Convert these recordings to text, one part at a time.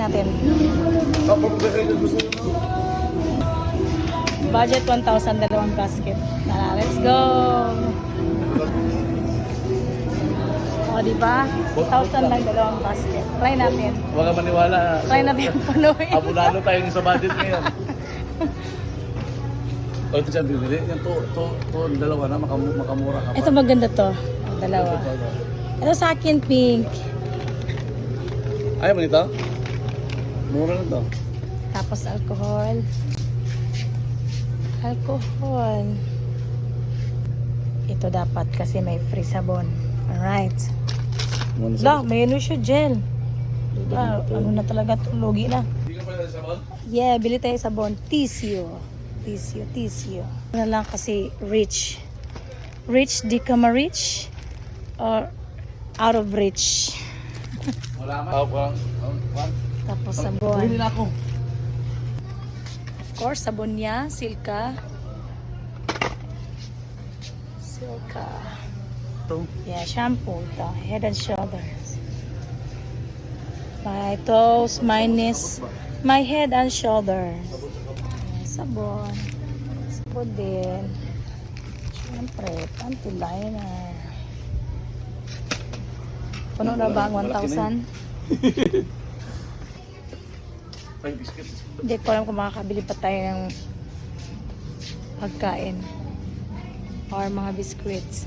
natin. Budget 1,000, dalawang basket. Tara, let's go! O, diba? 1,000 lang, dalawang basket. Try natin. Huwag ka maniwala. Try natin punuin. Abulalo tayong sa budget ngayon. O, ito siya bibili. Yan to, dalawa na, makamura ka pa. Ito maganda to. Dalawa. Ito sa akin, pink. Ayaw mo nito? Mura na to. Tapos alcohol. Alcohol. Ito dapat kasi may free sabon. Alright. La, may ano siya, gel. Diba? Ano na talaga ito? Logi na. Hindi ka pala sa sabon? Yeah, bili tayo sabon. Tissue. Tissue. Ano lang kasi rich. Rich, di ka ma-rich? Or out of reach? Wala man. Tapos sabon. Pwede na ako. Of course, sabon niya. Silka. Yeah, shampoo. Ito. Head and Shoulders. My toes, my head and shoulders. Sabon. Sabon din. Siyempre, panty liner. Puno na ba ang 1,000? Ay, biscuit. Hindi ko alam kung makakabili pa tayo ng pagkain or mga biscuits.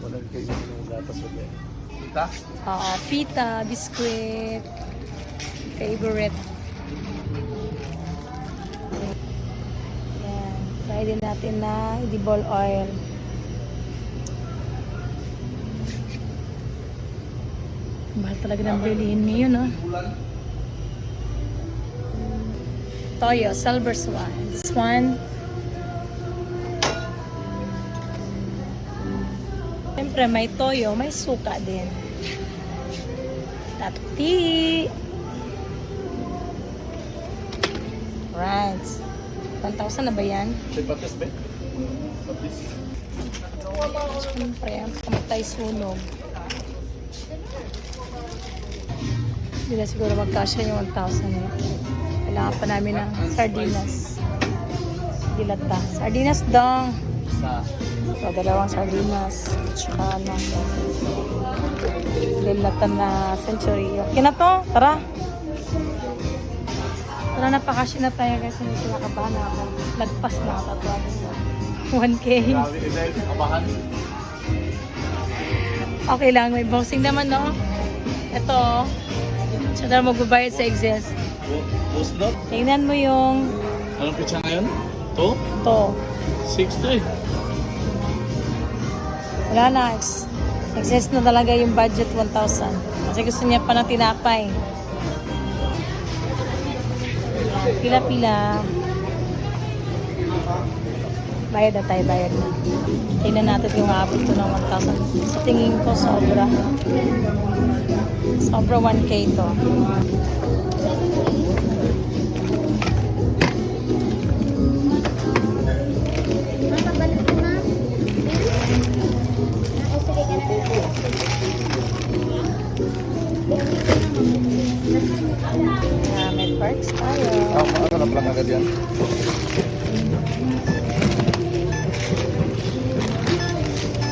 Wala kayo yung gatas ulit. Kita? Oo, pita, biscuit, favorite. Yan. Try din natin na edible oil. Mahal talaga ng bilihin ngayon, no? Toyo, silver swan. This one. Siyempre, may toyo, may suka din. Tati. Right. 1,000 na ba yan? May patis ba? Patis. Siyempre, ang kamatay sunog. Hindi na siguro magkasya yung 1,000 yun. Kailangan pa namin ng sardinas. Dilata. Sardinas dong. Sa So, dalawang sardinas. Tsaka ng dilata na century. Okay na to. Tara. Tara, napakasya na tayo kasi hindi kinakabahan na ako. Lagpas na ako. 1K. grabe ni Dave, kabahan. Okay lang. May boxing naman, no? Ito. Siya na magbabayad sa excess. Busnot? Tingnan mo yung Anong pitsa ngayon? To? to. 60. Wala na. Excess na talaga yung budget 1,000. Kasi gusto niya pa ng tinapay. Pila-pila. Bayad na tayo, bayad na. Tingnan natin yung aabot ko ng 1,000. Sa tingin ko, sobra. Sobra 1K to. May perks tayo. Ano na plan agad yan?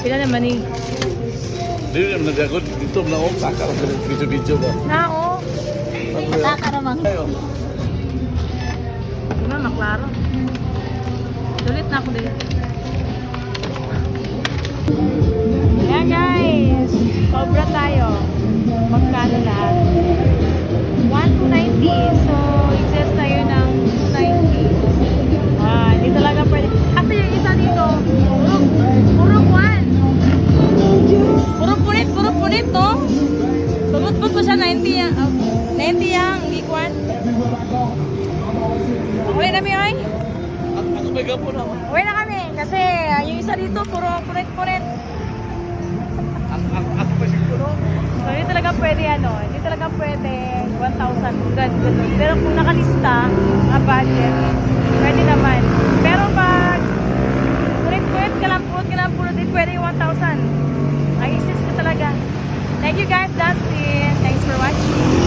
Pila naman eh. Hindi naman nagagod. Dito na ako. Saka video-video ba? Nao. Taka naman. Ayo. Di ba, maklaro. Dulit na ako din. Ayan guys. Sobra tayo. Magkano lahat? 190. So, excess tayo ng 290. Hindi talaga pwede. Kasi yung isa dito, puro kwan. Puro punit, no? Sugot-but pa siya 90 yan. 90 yang, hindi kwan. Uwi na mi, oy? Ako may gapo na. Uwi na kami. Kasi yung isa dito, puro punit-punit. Ako pa siguro. So, hindi talaga pwede hindi talaga pwede 1,000 good. Pero kung nakalista ang budget, pwede naman. Pero pag punit ka lang, di pwede yung 1,000. Ay, insist ko talaga. Thank you guys, that's it. Thanks for watching. watching.